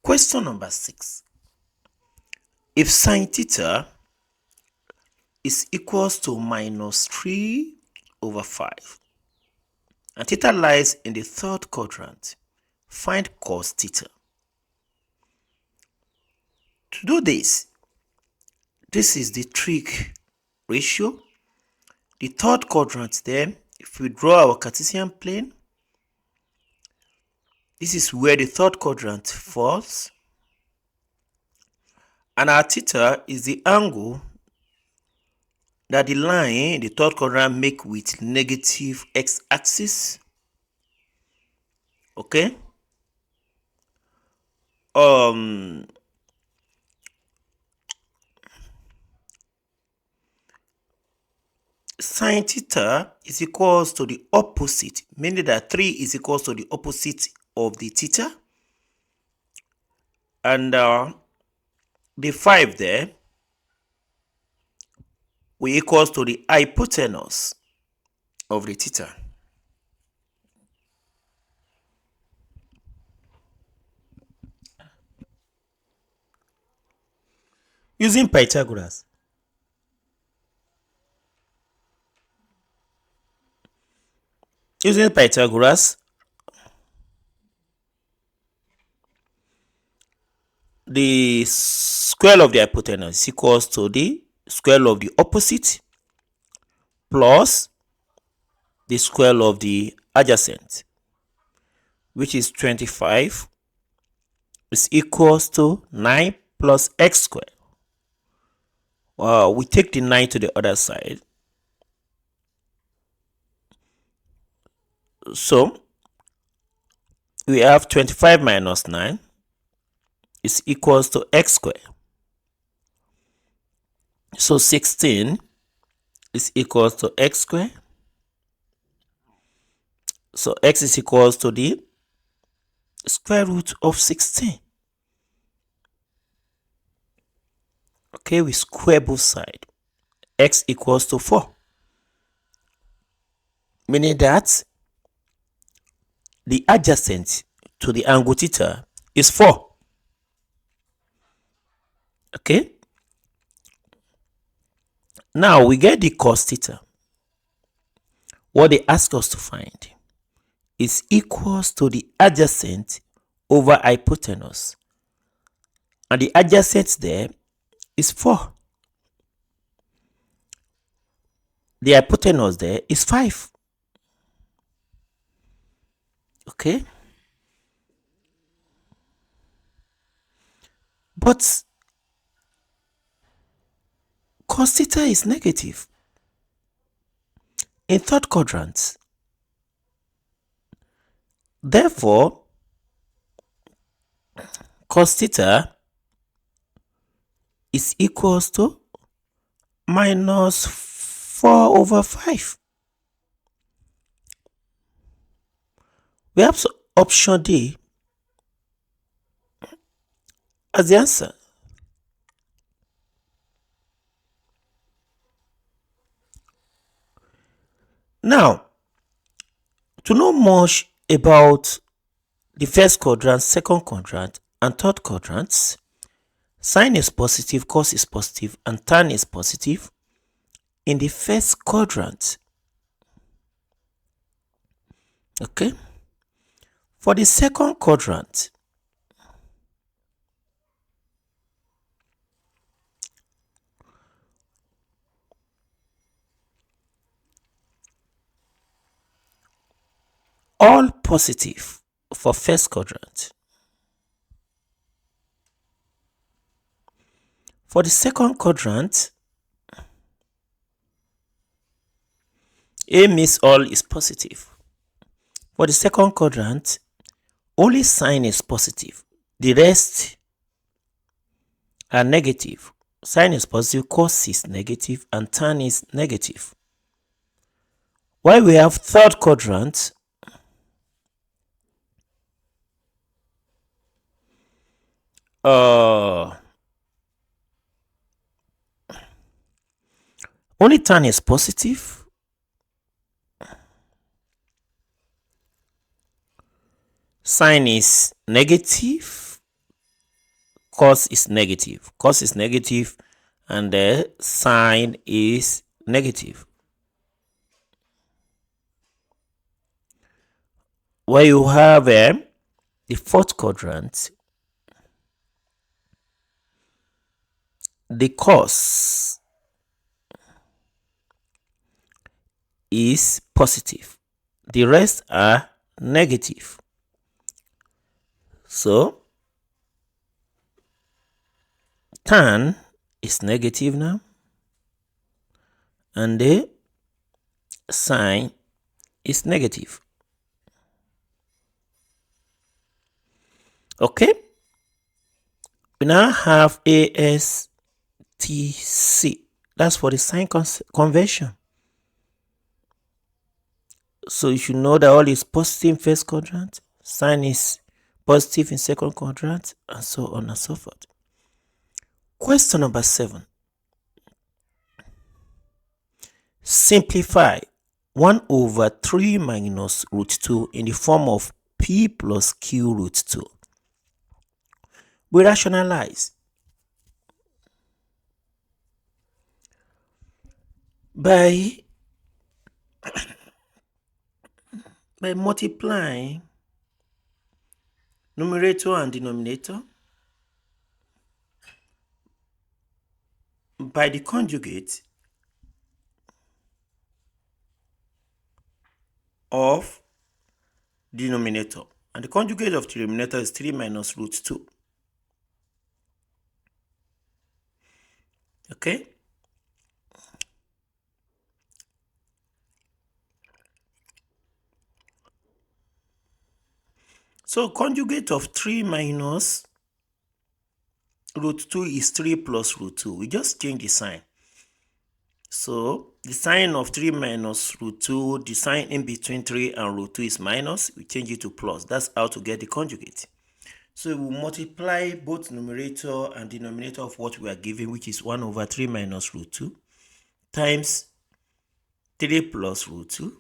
Question number 6. If sine theta is equals to minus 3 over 5 and theta lies in the third quadrant, find cos theta. To do this is the trig ratio. The third quadrant there, if we draw our Cartesian plane, this is where the third quadrant falls, and our theta is the angle that the line in the third quadrant make with negative x-axis. Okay. Sine theta is equals to the opposite, meaning that 3 is equals to the opposite of the theta, and the 5 there will equals to the hypotenuse of the theta. Using Pythagoras, the square of the hypotenuse is equals to the square of the opposite plus the square of the adjacent, which is 25, is equals to 9 plus x squared. We take the 9 to the other side. So we have 25 minus 9 is equals to x squared. So 16 is equals to x squared. So x is equals to the square root of 16. Okay, we square both sides. X equals to 4. Meaning that the adjacent to the angle theta is 4. Okay. Now we get the cos theta. What they ask us to find is equals to the adjacent over hypotenuse. And the adjacent there is 4. The hypotenuse there is 5. Okay. But cos theta is negative in third quadrant. Therefore, cos theta is equals to minus 4 over 5. We have option D as the answer. Now, to know much about the first quadrant, second quadrant, and third quadrants, sine is positive, cos is positive, and tan is positive in the first quadrant. Okay. For the second quadrant, all positive for first quadrant. For the second quadrant, A means all is positive. For the second quadrant, only sine is positive. The rest are negative. Sine is positive, cos is negative, and tan is negative. While we have third quadrant, only tan is positive. Sine is negative. cos is negative. Cos is negative and the sine is negative. Where you have the fourth quadrant, the cos is positive. The rest are negative. So tan is negative now, and the sine is negative. Okay, we now have ASTC. That's for the sine convention. So you should know that all is positive in first quadrant, sine is positive in second quadrant, and so on and so forth. Question number 7. Simplify 1 over 3 minus root 2 in the form of p plus q root 2. We rationalize by multiplying numerator and denominator by the conjugate of denominator, and the conjugate of denominator is 3 minus root 2. Okay, so conjugate of 3 minus root 2 is 3 plus root 2. We just change the sign. So the sign of 3 minus root 2, the sign in between 3 and root 2 is minus. We change it to plus. That's how to get the conjugate. So we multiply both numerator and denominator of what we are given, which is 1 over 3 minus root 2 times 3 plus root 2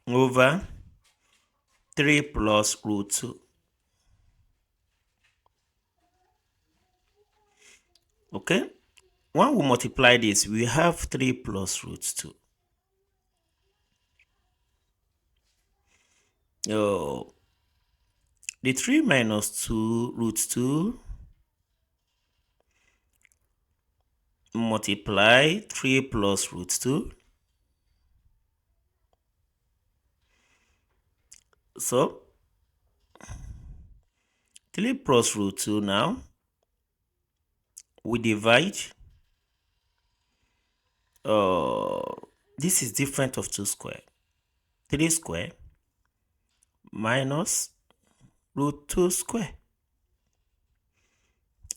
over 3 plus root 2. Okay, when we multiply this, we have 3 plus root 2. Oh, the 3 minus 2 root 2 multiply 3 plus root 2. So 3 plus root 2 now, we divide. This is different of 2 square. 3 square minus root 2 square.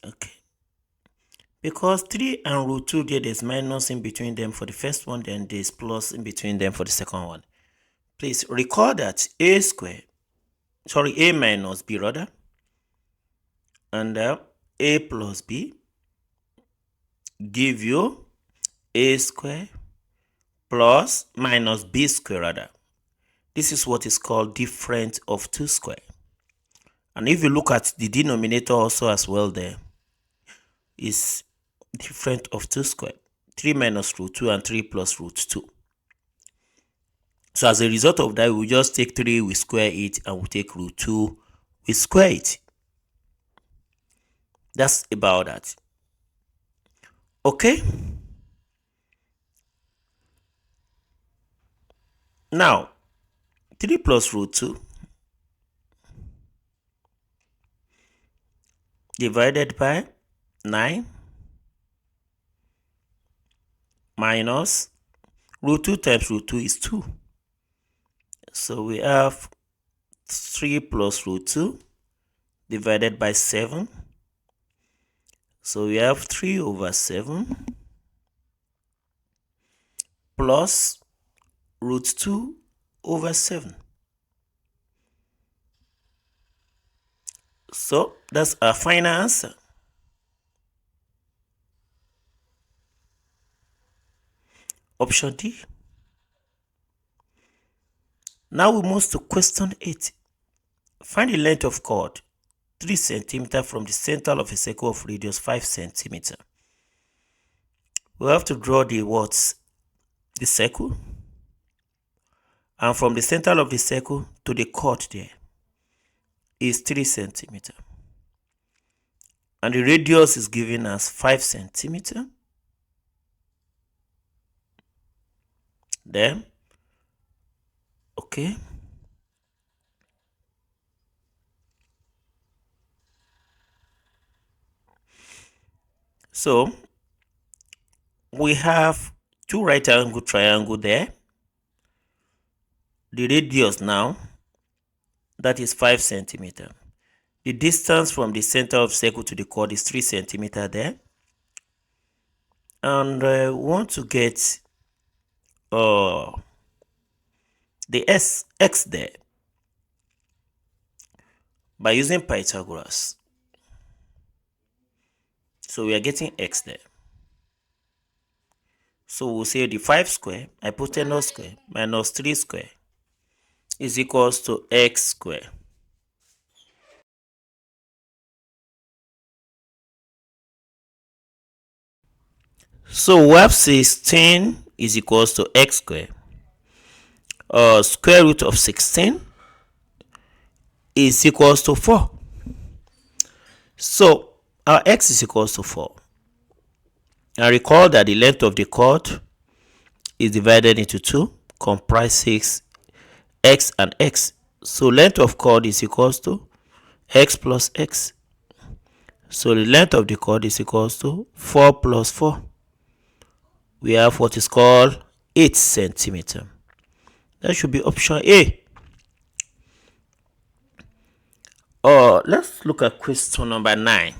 Okay. Because 3 and root 2, there's minus in between them for the first one, then there's plus in between them for the second one. Please recall that a minus b rather, and a plus b give you a square plus minus b square rather. This is what is called difference of 2 square. And if you look at the denominator also as well, there is difference of 2 square. 3 minus root 2 and 3 plus root 2. So as a result of that, we just take 3, we square it, and we take root 2, we square it. That's about that. Okay. Now, 3 plus root 2 divided by 9 minus root 2 times root 2 is 2. So we have 3 plus root 2 divided by 7. So we have 3 over 7 plus root 2 over 7. So that's our final answer. Option D. Now we move to question 8. Find the length of chord 3 centimeter from the center of a circle of radius 5 centimeter. We have to draw the circle, and from the center of the circle to the chord there is 3 centimeter, and the radius is given as 5 centimeter. Then okay, so we have two right angle triangle there. The radius now, that is 5 centimeter. The distance from the center of circle to the chord is 3 centimeter there. And we want to get the x there by using Pythagoras. So we are getting x there. So we'll say the 5 square hypotenuse square minus 3 square is equals to x square. So we have 16 is equals to x square. Square root of 16 is equals to 4. So our x is equals to 4. And recall that the length of the chord is divided into 2, comprises x and x. So length of chord is equals to x plus x. So the length of the chord is equals to 4 plus 4. We have what is called 8 centimeter. That should be option A. Let's look at question number 9.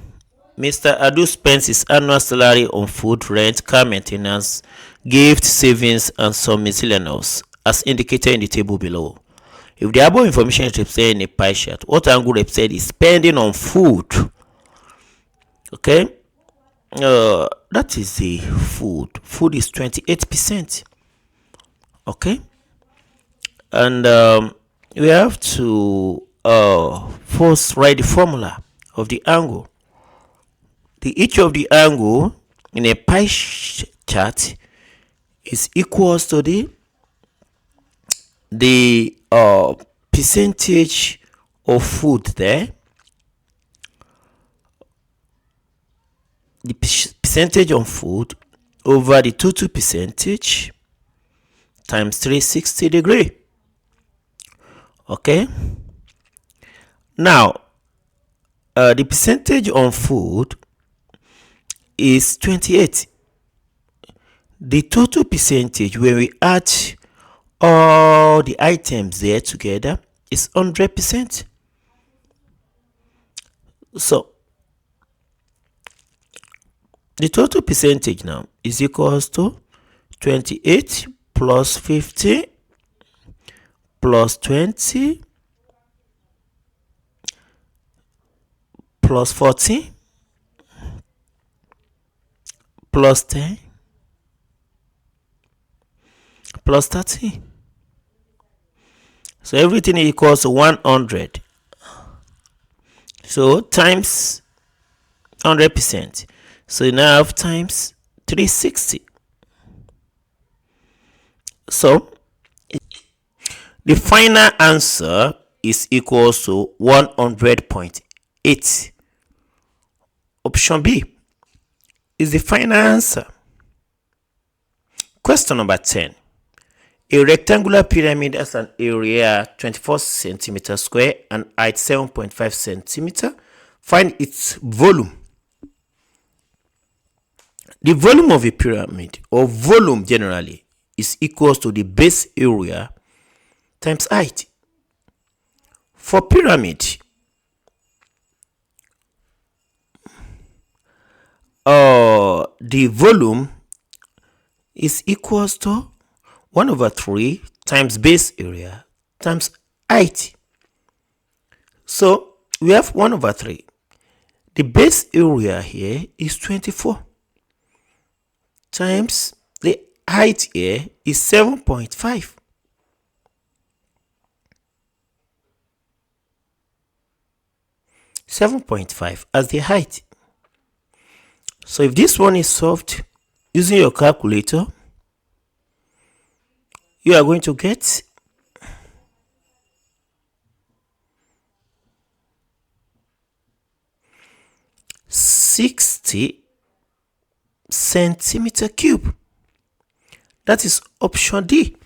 Mr. Adu spends his annual salary on food, rent, car maintenance, gift, savings, and some miscellaneous, as indicated in the table below. If the above information is represented in a pie chart, what angle represented is spending on food? Okay, that is the food. Food is 28%. Okay, and we have to first write the formula of the angle. Each of the angle in a pie chart is equals to the percentage of food there, the percentage on food over the total percentage times 360 degree. Okay, now the percentage on food is 28. The total percentage when we add all the items there together is 100%. So the total percentage now is equals to 28 plus 50 plus 20 plus 40 plus 10 plus 30. So everything equals to 100. So times 100%. So you now have times 360. So the final answer is equals to 100.8. Option B is the final answer. Question number 10. A rectangular pyramid has an area 24 centimeter square and height 7.5 centimeter. Find its volume. The volume of a pyramid, or volume generally, is equals to the base area times height. For pyramid, the volume is equals to 1 over 3 times base area times height. So we have 1 over 3. The base area here is 24 times the height here is 7.5. 7.5 as the height. So if this one is solved using your calculator, you are going to get 60 centimeter cube. That is option D.